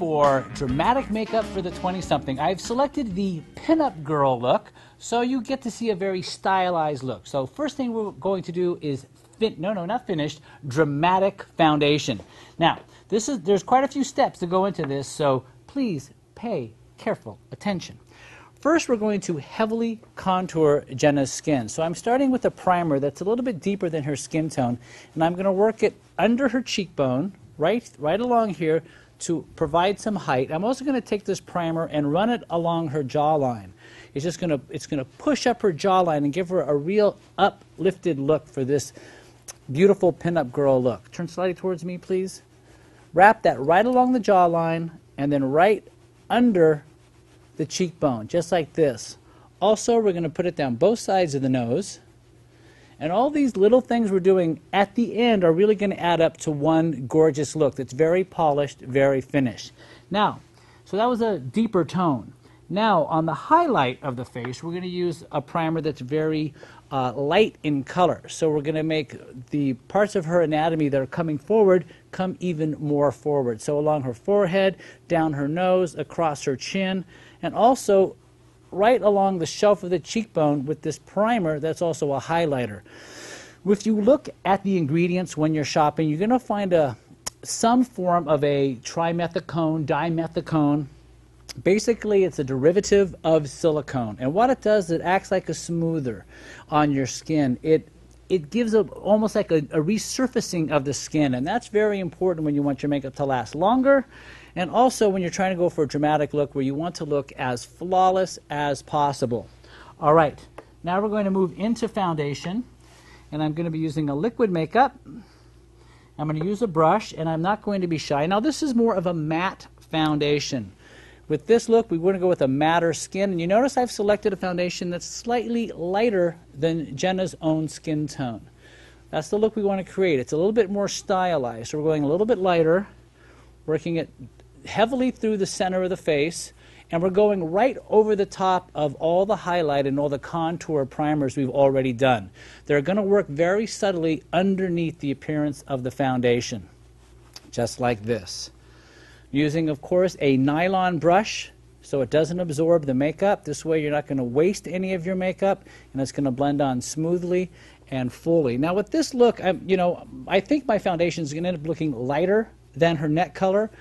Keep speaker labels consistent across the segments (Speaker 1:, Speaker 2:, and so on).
Speaker 1: for dramatic makeup for the 20-something. I've selected the pinup girl look, so you get to see a very stylized look. So first thing we're going to do is not finished, dramatic foundation. Now, there's quite a few steps to go into this, so please pay careful attention. First, we're going to heavily contour Jenna's skin. So I'm starting with a primer that's a little bit deeper than her skin tone, and I'm going to work it under her cheekbone, right along here, to provide some height. I'm also going to take this primer and run it along her jawline. It's going to push up her jawline and give her a real uplifted look for this beautiful pinup girl look. Turn slightly towards me, please. Wrap that right along the jawline and then right under the cheekbone, just like this. Also, we're going to put it down both sides of the nose. And all these little things we're doing at the end are really going to add up to one gorgeous look that's very polished, very finished. Now, so that was a deeper tone. Now, on the highlight of the face, we're going to use a primer that's very light in color. So we're going to make the parts of her anatomy that are coming forward come even more forward. So along her forehead, down her nose, across her chin, and also right along the shelf of the cheekbone with this primer that's also a highlighter. If you look at the ingredients when you're shopping, you're going to find some form of a trimethicone, dimethicone. Basically, it's a derivative of silicone. And what it does, it acts like a smoother on your skin. It gives almost like a resurfacing of the skin, and that's very important when you want your makeup to last longer, and also when you're trying to go for a dramatic look where you want to look as flawless as possible. All right, now we're going to move into foundation, and I'm going to be using a liquid makeup. I'm going to use a brush, and I'm not going to be shy. Now, this is more of a matte foundation. With this look, we want to go with a matter skin, and you notice I've selected a foundation that's slightly lighter than Jenna's own skin tone. That's the look we want to create. It's a little bit more stylized, so we're going a little bit lighter, working it heavily through the center of the face, and we're going right over the top of all the highlight and all the contour primers we've already done. They're going to work very subtly underneath the appearance of the foundation, just like this. Using, of course, a nylon brush so it doesn't absorb the makeup. This way you're not going to waste any of your makeup, and it's going to blend on smoothly and fully. Now with this look, I think my foundation is going to end up looking lighter than her neck color,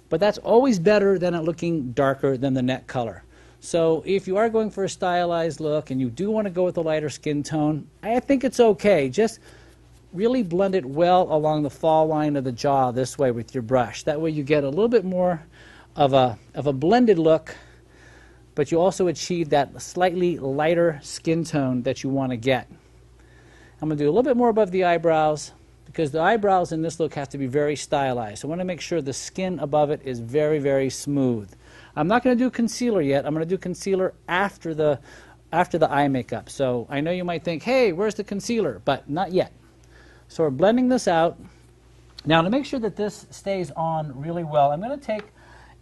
Speaker 1: but that's always better than it looking darker than the neck color. So if you are going for a stylized look and you do want to go with a lighter skin tone, I think it's okay. Just really blend it well along the fall line of the jaw this way with your brush. That way you get a little bit more of a blended look, but you also achieve that slightly lighter skin tone that you want to get. I'm going to do a little bit more above the eyebrows because the eyebrows in this look have to be very stylized. So I want to make sure the skin above it is very, very smooth. I'm not going to do concealer yet. I'm going to do concealer after the eye makeup. So I know you might think, hey, where's the concealer? But not yet. So we're blending this out. Now to make sure that this stays on really well, I'm going to take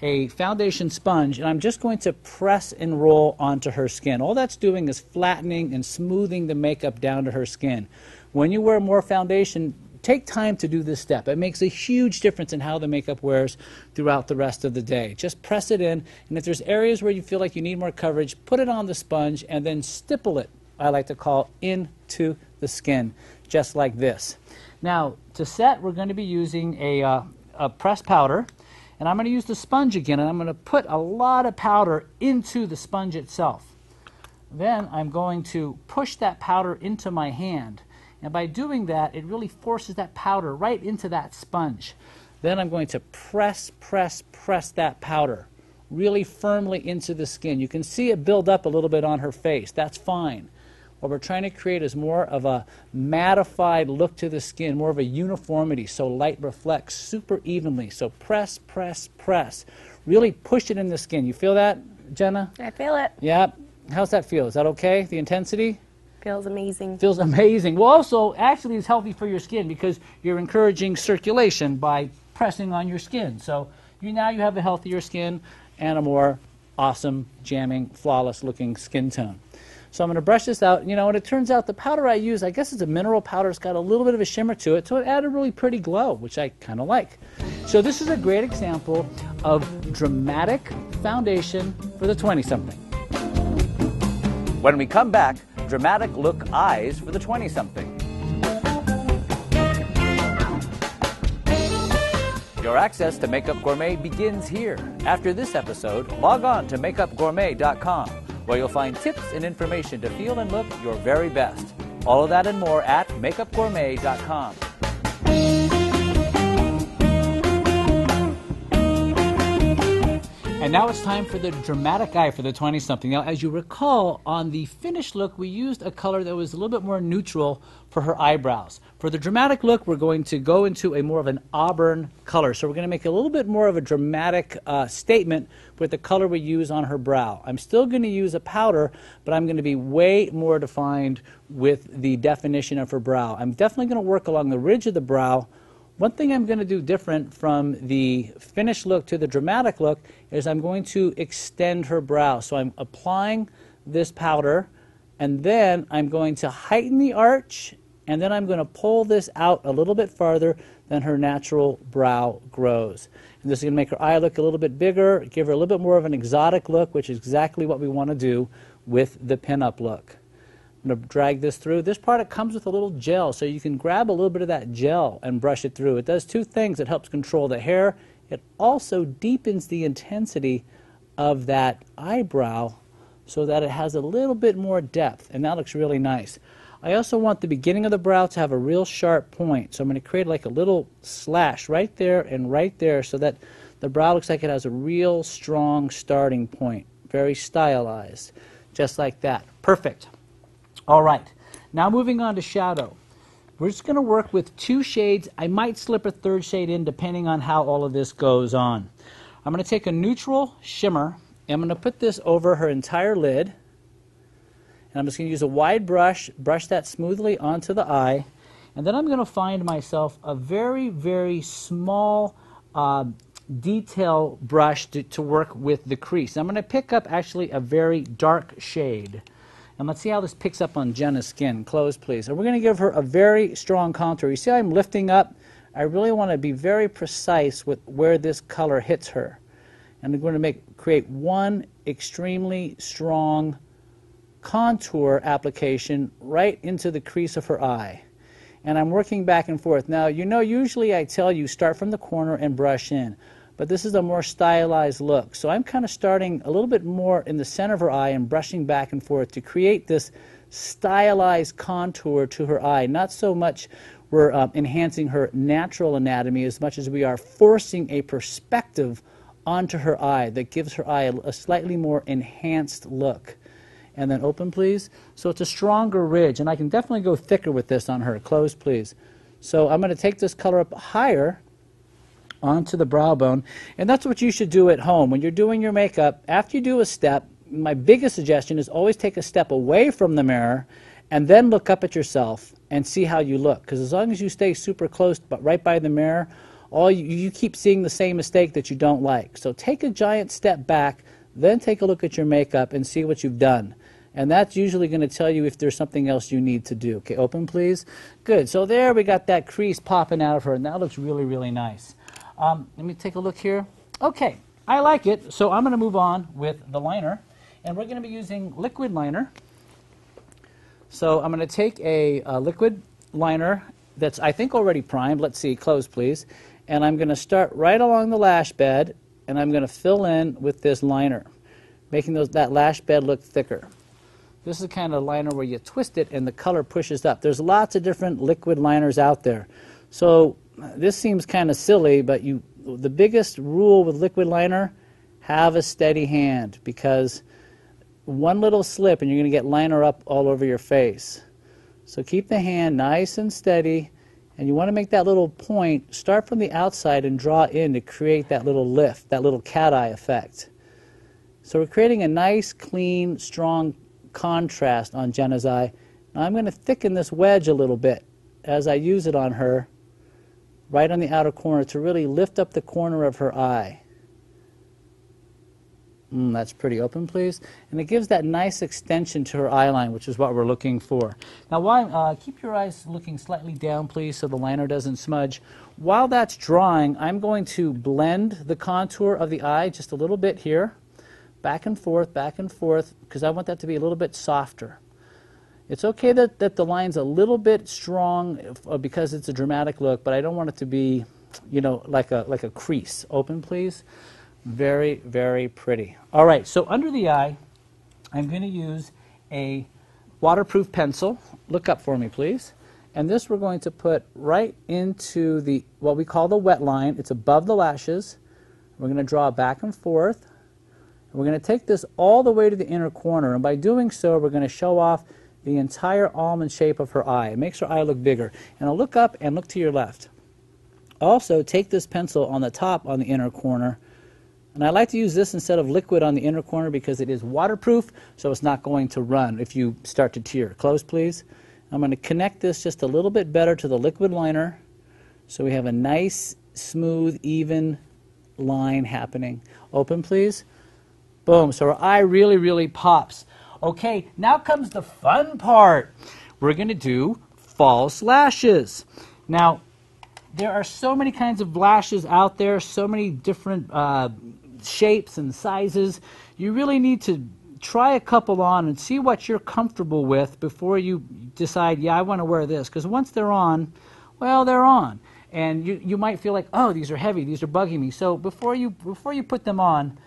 Speaker 1: a foundation sponge and I'm just going to press and roll onto her skin. All that's doing is flattening and smoothing the makeup down to her skin. When you wear more foundation, take time to do this step. It makes a huge difference in how the makeup wears throughout the rest of the day. Just press it in, and if there's areas where you feel like you need more coverage, put it on the sponge and then stipple it, I like to call, into the skin, just like this. Now, to set, we're going to be using a pressed powder, and I'm going to use the sponge again, and I'm going to put a lot of powder into the sponge itself. Then I'm going to push that powder into my hand, and by doing that, it really forces that powder right into that sponge. Then I'm going to press that powder really firmly into the skin. You can see it build up a little bit on her face. That's fine. What we're trying to create is more of a mattified look to the skin, more of a uniformity, so light reflects super evenly. So press, press, press. Really push it in the skin. You feel that, Jenna?
Speaker 2: I feel it.
Speaker 1: Yeah. How's that feel? Is that okay, the intensity?
Speaker 2: Feels amazing.
Speaker 1: Feels amazing. Well, also, actually, it's healthy for your skin because you're encouraging circulation by pressing on your skin. So now you have a healthier skin and a more awesome, jamming, flawless-looking skin tone. So I'm going to brush this out. You know, and it turns out the powder I use, I guess it's a mineral powder. It's got a little bit of a shimmer to it, so it added a really pretty glow, which I kind of like. So this is a great example of dramatic foundation for the 20-something. When we come back, dramatic look eyes for the 20-something. Your access to Makeup Gourmet begins here. After this episode, log on to makeupgourmet.com, where you'll find tips and information to feel and look your very best. All of that and more at makeupgourmet.com. And now it's time for the dramatic eye for the 20-something. Now, as you recall, on the finished look, we used a color that was a little bit more neutral for her eyebrows. For the dramatic look, we're going to go into a more of an auburn color. So we're going to make a little bit more of a dramatic statement with the color we use on her brow. I'm still going to use a powder, but I'm going to be way more defined with the definition of her brow. I'm definitely going to work along the ridge of the brow. One thing I'm going to do different from the finished look to the dramatic look is I'm going to extend her brow. So I'm applying this powder, and then I'm going to heighten the arch, and then I'm going to pull this out a little bit farther than her natural brow grows. And this is going to make her eye look a little bit bigger, give her a little bit more of an exotic look, which is exactly what we want to do with the pinup look. I'm going to drag this through. This product comes with a little gel, so you can grab a little bit of that gel and brush it through. It does two things. It helps control the hair. It also deepens the intensity of that eyebrow so that it has a little bit more depth, and that looks really nice. I also want the beginning of the brow to have a real sharp point, so I'm going to create like a little slash right there and right there so that the brow looks like it has a real strong starting point. Very stylized, just like that. Perfect. All right, now moving on to shadow. We're just going to work with two shades. I might slip a third shade in depending on how all of this goes on. I'm going to take a neutral shimmer, and I'm going to put this over her entire lid. And I'm just going to use a wide brush that smoothly onto the eye. And then I'm going to find myself a very, very small detail brush to work with the crease. I'm going to pick up actually a very dark shade. And let's see how this picks up on Jenna's skin. Close, please. And we're going to give her a very strong contour. You see how I'm lifting up? I really want to be very precise with where this color hits her. And I'm going to create one extremely strong contour application right into the crease of her eye. And I'm working back and forth. Now, you know, usually I tell you start from the corner and brush in. But this is a more stylized look. So I'm kind of starting a little bit more in the center of her eye and brushing back and forth to create this stylized contour to her eye. Not so much we're enhancing her natural anatomy as much as we are forcing a perspective onto her eye that gives her eye a slightly more enhanced look. And then open, please. So it's a stronger ridge, and I can definitely go thicker with this on her. Close, please. So I'm going to take this color up higher onto the brow bone, and that's what you should do at home. When you're doing your makeup, after you do a step, my biggest suggestion is always take a step away from the mirror and then look up at yourself and see how you look. Because as long as you stay super close but right by the mirror, you keep seeing the same mistake that you don't like. So take a giant step back, then take a look at your makeup and see what you've done. And that's usually going to tell you if there's something else you need to do. Okay, open, please. Good. So there we got that crease popping out of her, and that looks really, really nice. Let me take a look here. Okay, I like it, so I'm going to move on with the liner, and we're going to be using liquid liner. So I'm going to take a liquid liner that's, I think, already primed. Let's see, close, please. And I'm going to start right along the lash bed, and I'm going to fill in with this liner, making that lash bed look thicker. This is the kind of liner where you twist it and the color pushes up. There's lots of different liquid liners out there. So this seems kind of silly, but the biggest rule with liquid liner, have a steady hand, because one little slip and you're going to get liner up all over your face. So keep the hand nice and steady, and you want to make that little point, start from the outside and draw in to create that little lift, that little cat eye effect. So we're creating a nice, clean, strong contrast on Jenna's eye. Now I'm going to thicken this wedge a little bit as I use it on her, right on the outer corner, to really lift up the corner of her eye. That's pretty. Open, please. And it gives that nice extension to her eyeline, which is what we're looking for. Now, keep your eyes looking slightly down, please, so the liner doesn't smudge. While that's drying, I'm going to blend the contour of the eye just a little bit here, back and forth, because I want that to be a little bit softer. It's okay that the line's a little bit strong because it's a dramatic look, but I don't want it to be, you know, like a crease. Open, please. Very, very pretty. All right, so under the eye, I'm going to use a waterproof pencil. Look up for me, please. And this we're going to put right into the what we call the wet line. It's above the lashes. We're going to draw back and forth. We're going to take this all the way to the inner corner, and by doing so, we're going to show off the entire almond shape of her eye. It makes her eye look bigger. And I'll look up and look to your left. Also, take this pencil on the top on the inner corner. And I like to use this instead of liquid on the inner corner because it is waterproof, so it's not going to run if you start to tear. Close, please. I'm going to connect this just a little bit better to the liquid liner so we have a nice, smooth, even line happening. Open, please. Boom. So our eye really, really pops. Okay, now comes the fun part. We're going to do false lashes. Now, there are so many kinds of lashes out there, so many different shapes and sizes. You really need to try a couple on and see what you're comfortable with before you decide, yeah, I want to wear this. Because once they're on, well, they're on. And you might feel like, oh, these are heavy, these are bugging me. So before you put them on,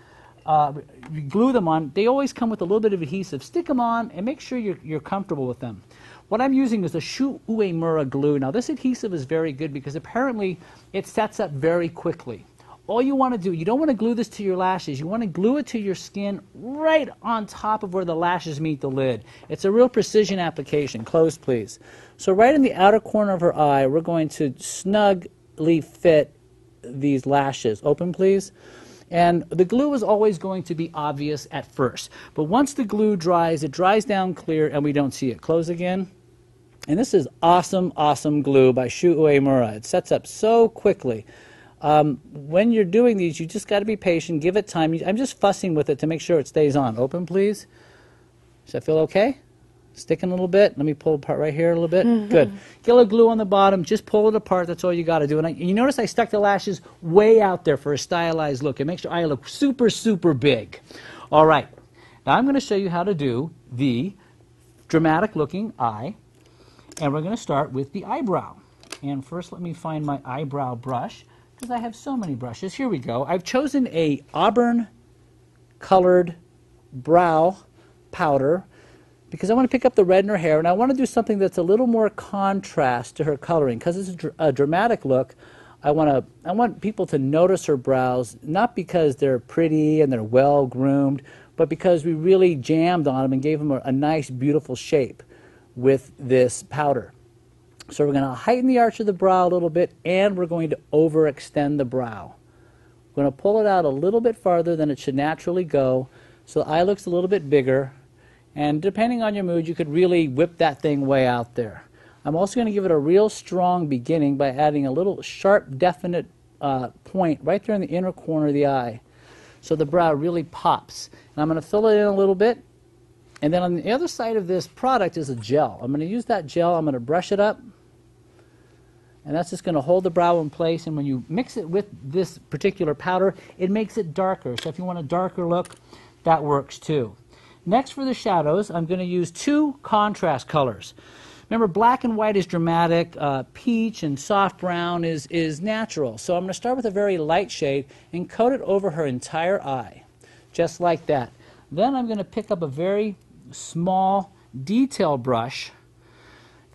Speaker 1: you glue them on, they always come with a little bit of adhesive. Stick them on and make sure you're comfortable with them. What I'm using is a Uemura glue. Now this adhesive is very good because apparently it sets up very quickly. All you want to do, you don't want to glue this to your lashes, you want to glue it to your skin right on top of where the lashes meet the lid. It's a real precision application. Close, please. So right in the outer corner of her eye, we're going to snugly fit these lashes. Open, please. And the glue is always going to be obvious at first. But once the glue dries, it dries down clear and we don't see it. Close again. And this is awesome, awesome glue by Uemura. It sets up so quickly. When you're doing these, you just got to be patient, give it time. I'm just fussing with it to make sure it stays on. Open, please. Does that feel okay? Sticking a little bit. Let me pull apart right here a little bit. Good. Get a little glue on the bottom. Just pull it apart. That's all you got to do. And you notice I stuck the lashes way out there for a stylized look. It makes your eye look super, super big. All right. Now I'm going to show you how to do the dramatic looking eye. And we're going to start with the eyebrow. And first let me find my eyebrow brush because I have so many brushes. Here we go. I've chosen a auburn colored brow powder because I want to pick up the red in her hair, and I want to do something that's a little more contrast to her coloring. Because it's a dramatic look, I want people to notice her brows, not because they're pretty and they're well groomed, but because we really jammed on them and gave them a nice, beautiful shape with this powder. So we're going to heighten the arch of the brow a little bit, and we're going to overextend the brow. We're going to pull it out a little bit farther than it should naturally go, so the eye looks a little bit bigger. And depending on your mood, you could really whip that thing way out there. I'm also going to give it a real strong beginning by adding a little sharp, definite point right there in the inner corner of the eye. So the brow really pops. And I'm going to fill it in a little bit. And then on the other side of this product is a gel. I'm going to use that gel. I'm going to brush it up. And that's just going to hold the brow in place. And when you mix it with this particular powder, it makes it darker. So if you want a darker look, that works too. Next for the shadows, I'm going to use two contrast colors. Remember, black and white is dramatic, peach and soft brown is natural. So I'm going to start with a very light shade and coat it over her entire eye, just like that. Then I'm going to pick up a very small detail brush,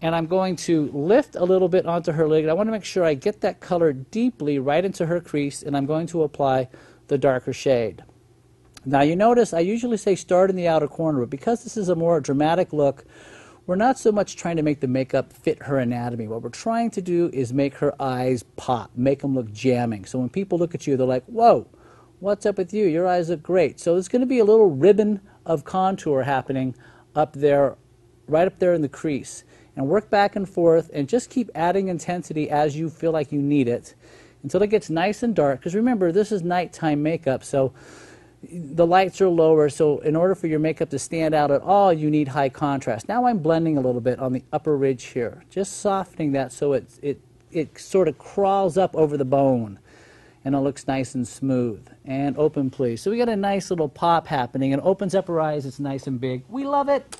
Speaker 1: and I'm going to lift a little bit onto her lid. I want to make sure I get that color deeply right into her crease, and I'm going to apply the darker shade. Now you notice I usually say start in the outer corner, but because this is a more dramatic look, we're not so much trying to make the makeup fit her anatomy. What we're trying to do is make her eyes pop, make them look jamming. So when people look at you, they're like, whoa, what's up with you? Your eyes look great. So there's going to be a little ribbon of contour happening up there, right up there in the crease. And work back and forth and just keep adding intensity as you feel like you need it until it gets nice and dark. Because remember, this is nighttime makeup, so the lights are lower, so in order for your makeup to stand out at all, you need high contrast. Now I'm blending a little bit on the upper ridge here, just softening that so it sort of crawls up over the bone, and it looks nice and smooth. And open, please. So we got a nice little pop happening, and opens up her eyes. It's nice and big. We love it.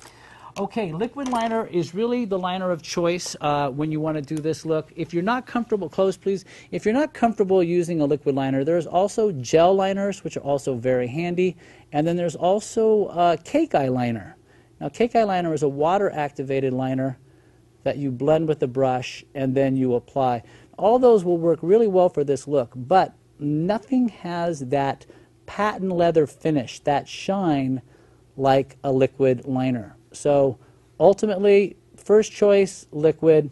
Speaker 1: Okay, liquid liner is really the liner of choice when you want to do this look. If you're not comfortable, close please. If you're not comfortable using a liquid liner, there's also gel liners, which are also very handy. And then there's also cake eyeliner. Now, cake eyeliner is a water-activated liner that you blend with the brush and then you apply. All those will work really well for this look, but nothing has that patent leather finish, that shine, like a liquid liner. So ultimately, first choice, liquid.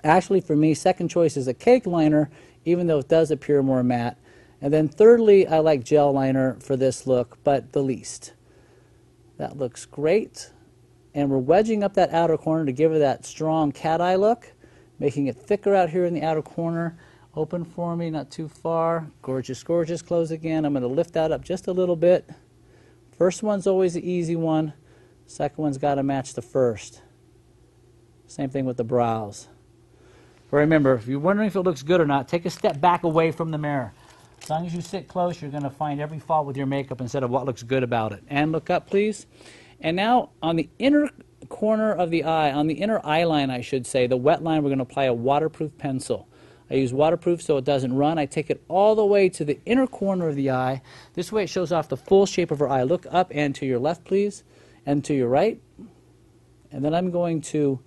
Speaker 1: Actually, for me, second choice is a cake liner, even though it does appear more matte. And then thirdly, I like gel liner for this look, but the least. That looks great. And we're wedging up that outer corner to give her that strong cat eye look, making it thicker out here in the outer corner. Open for me, not too far. Gorgeous, gorgeous. Close again. I'm going to lift that up just a little bit. First one's always the easy one. Second one's got to match the first. Same thing with the brows. But remember, if you're wondering if it looks good or not, take a step back away from the mirror. As long as you sit close, you're going to find every fault with your makeup instead of what looks good about it. And look up, please. And now on the inner corner of the eye, on the inner eye line, I should say, the wet line, we're going to apply a waterproof pencil. I use waterproof so it doesn't run. I take it all the way to the inner corner of the eye. This way it shows off the full shape of her eye. Look up and to your left, please, and to your right. And then I'm going to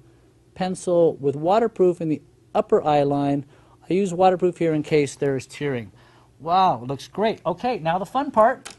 Speaker 1: pencil with waterproof in the upper eye line. I use waterproof here in case there's tearing. Wow, it looks great. Okay, now the fun part.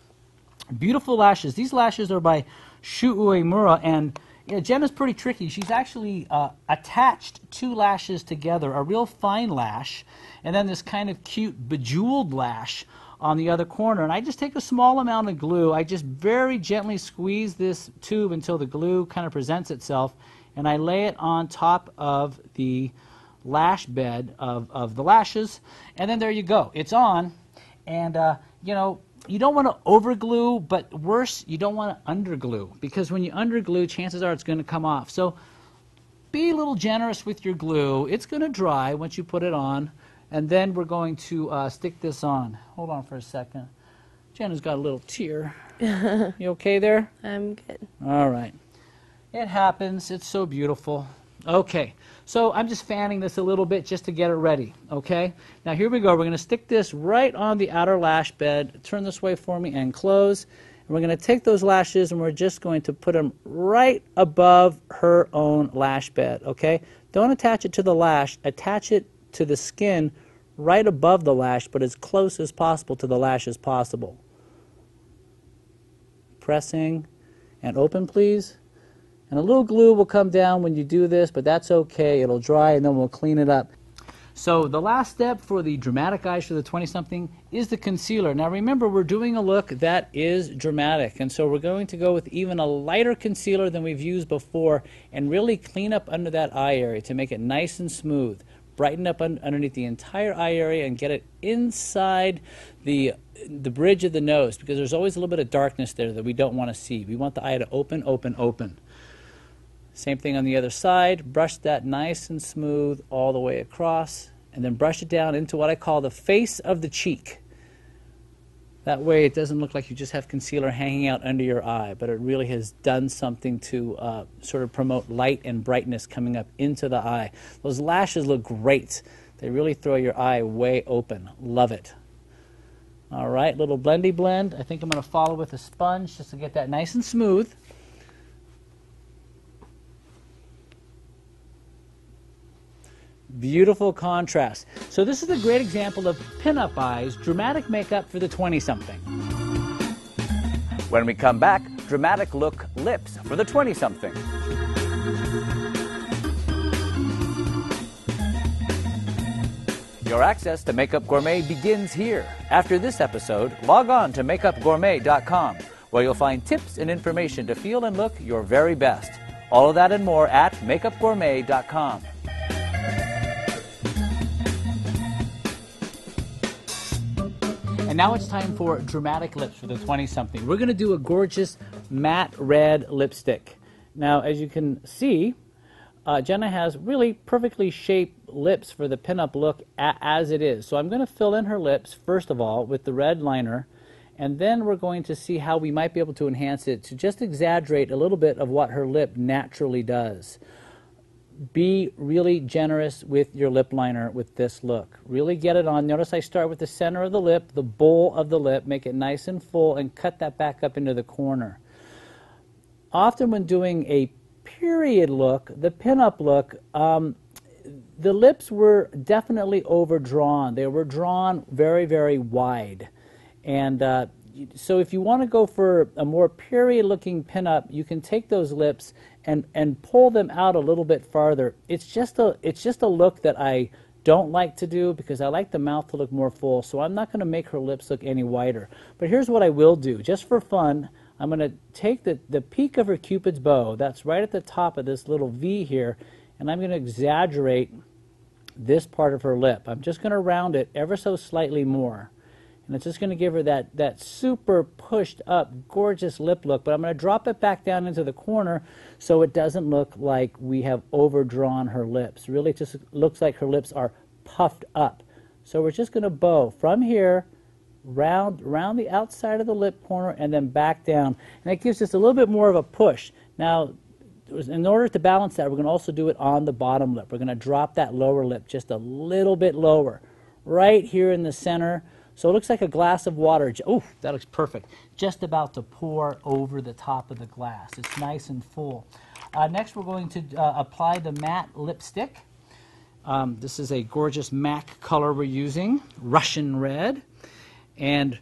Speaker 1: Beautiful lashes. These lashes are by Uemura, and Jenna's pretty tricky. She's actually attached two lashes together, a real fine lash, and then this kind of cute bejeweled lash on the other corner. And I just take a small amount of glue. I just very gently squeeze this tube until the glue kind of presents itself, and I lay it on top of the lash bed of the lashes, and then there you go. It's on, and you know, you don't want to overglue, but worse, you don't want to underglue, because when you underglue, chances are it's going to come off. So be a little generous with your glue. It's going to dry once you put it on, and then we're going to stick this on. Hold on for a second. Jenna's got a little tear. You okay there?
Speaker 2: I'm good.
Speaker 1: All right. It happens. It's so beautiful. Okay, so I'm just fanning this a little bit just to get it ready, okay? Now here we go. We're going to stick this right on the outer lash bed. Turn this way for me and close. And we're going to take those lashes and we're just going to put them right above her own lash bed, okay? Don't attach it to the lash. Attach it to the skin right above the lash, but as close as possible to the lash as possible. Pressing and open, please. And a little glue will come down when you do this, but that's okay. It'll dry, and then we'll clean it up. So the last step for the dramatic eyes for the 20-something is the concealer. Now remember, we're doing a look that is dramatic, and so we're going to go with even a lighter concealer than we've used before and really clean up under that eye area to make it nice and smooth. Brighten up underneath the entire eye area and get it inside the bridge of the nose, because there's always a little bit of darkness there that we don't want to see. We want the eye to open, open, open. Same thing on the other side. Brush that nice and smooth all the way across, and then brush it down into what I call the face of the cheek. That way it doesn't look like you just have concealer hanging out under your eye, but it really has done something to sort of promote light and brightness coming up into the eye. Those lashes look great. They really throw your eye way open. Love it. All right, little blendy blend. I think I'm going to follow with a sponge just to get that nice and smooth. Beautiful contrast. So this is a great example of pin-up eyes, dramatic makeup for the 20-something.
Speaker 3: When we come back, dramatic look lips for the 20-something. Your access to Makeup Gourmet begins here. After this episode, log on to makeupgourmet.com, where you'll find tips and information to feel and look your very best. All of that and more at makeupgourmet.com.
Speaker 1: And now it's time for dramatic lips for the 20-something. We're going to do a gorgeous matte red lipstick. Now, as you can see, Jenna has really perfectly shaped lips for the pinup look as it is. So I'm going to fill in her lips, first of all, with the red liner, and then we're going to see how we might be able to enhance it to just exaggerate a little bit of what her lip naturally does. Be really generous with your lip liner with this look. Really get it on. Notice I start with the center of the lip, the bowl of the lip, make it nice and full, and cut that back up into the corner. Often when doing a period look, the pinup look, the lips were definitely overdrawn. They were drawn very, very wide. And so if you want to go for a more period-looking pinup, you can take those lips and pull them out a little bit farther. It's just a look that I don't like to do because I like the mouth to look more full, so I'm not going to make her lips look any wider. But here's what I will do, just for fun. I'm going to take the peak of her Cupid's bow, that's right at the top of this little V here, and I'm going to exaggerate this part of her lip. I'm just going to round it ever so slightly more. And it's just going to give her that super pushed up, gorgeous lip look, but I'm going to drop it back down into the corner so it doesn't look like we have overdrawn her lips. Really, it just looks like her lips are puffed up. So we're just going to bow from here, round the outside of the lip corner, and then back down. And it gives us a little bit more of a push. Now, in order to balance that, we're going to also do it on the bottom lip. We're going to drop that lower lip just a little bit lower, right here in the center. So it looks like a glass of water. Oh, that looks perfect. Just about to pour over the top of the glass. It's nice and full. Next, we're going to apply the matte lipstick. This is a gorgeous MAC color we're using, Russian red. And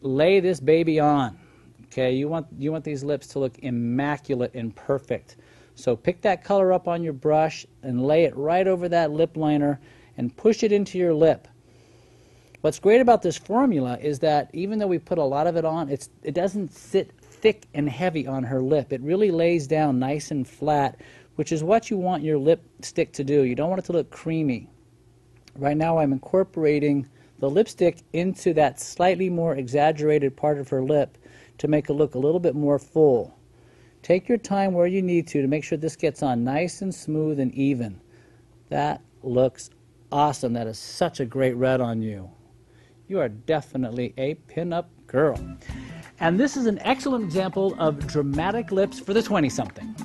Speaker 1: lay this baby on. Okay, you want these lips to look immaculate and perfect. So pick that color up on your brush and lay it right over that lip liner and push it into your lip. What's great about this formula is that even though we put a lot of it on, it doesn't sit thick and heavy on her lip. It really lays down nice and flat, which is what you want your lipstick to do. You don't want it to look creamy. Right now I'm incorporating the lipstick into that slightly more exaggerated part of her lip to make it look a little bit more full. Take your time where you need to make sure this gets on nice and smooth and even. That looks awesome. That is such a great red on you. You are definitely a pin-up girl. And this is an excellent example of dramatic lips for the 20-something.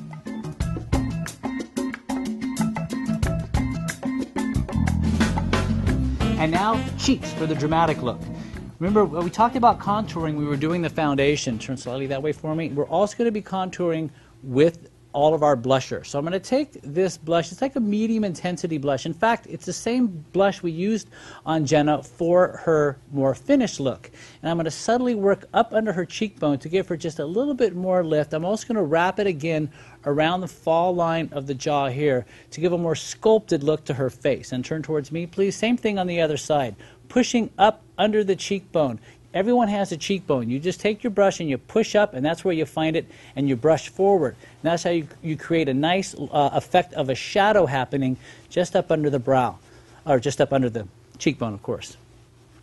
Speaker 1: And now, cheeks for the dramatic look. Remember, when we talked about contouring, we were doing the foundation. Turn slightly that way for me. We're also going to be contouring with all of our blusher. So I'm going to take this blush. It's like a medium intensity blush. In fact, it's the same blush we used on Jenna for her more finished look. And I'm going to subtly work up under her cheekbone to give her just a little bit more lift. I'm also going to wrap it again around the fall line of the jaw here to give a more sculpted look to her face. And turn towards me, please. Same thing on the other side. Pushing up under the cheekbone. Everyone has a cheekbone. You just take your brush and you push up, and that's where you find it, and you brush forward. And that's how you create a nice effect of a shadow happening just up under the brow, or just up under the cheekbone, of course.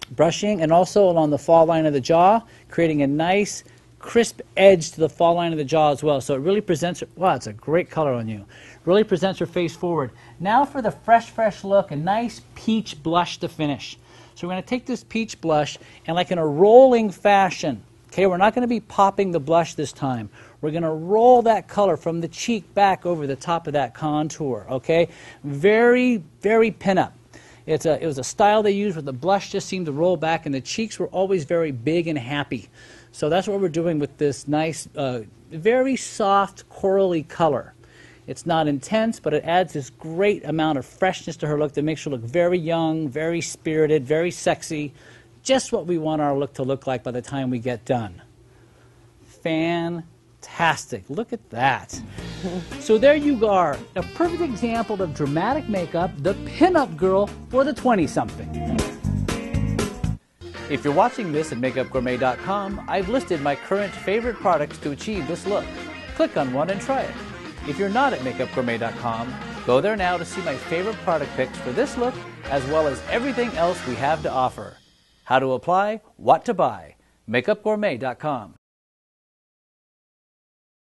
Speaker 1: Brushing, and also along the fall line of the jaw, creating a nice, crisp edge to the fall line of the jaw as well. So it really presents her, wow, it's a great color on you. Really presents her face forward. Now for the fresh look, a nice peach blush to finish. So we're going to take this peach blush and, like in a rolling fashion, okay, we're not going to be popping the blush this time. We're going to roll that color from the cheek back over the top of that contour, okay? Very, very pin-up. It was a style they used where the blush just seemed to roll back and the cheeks were always very big and happy. So that's what we're doing with this nice, very soft, corally color. It's not intense, but it adds this great amount of freshness to her look that makes her look very young, very spirited, very sexy. Just what we want our look to look like by the time we get done. Fantastic. Look at that. So there you are, a perfect example of dramatic makeup, the pin-up girl for the 20-something.
Speaker 3: If you're watching this at MakeupGourmet.com, I've listed my current favorite products to achieve this look. Click on one and try it. If you're not at MakeupGourmet.com, go there now to see my favorite product picks for this look, as well as everything else we have to offer. How to apply, what to buy. MakeupGourmet.com.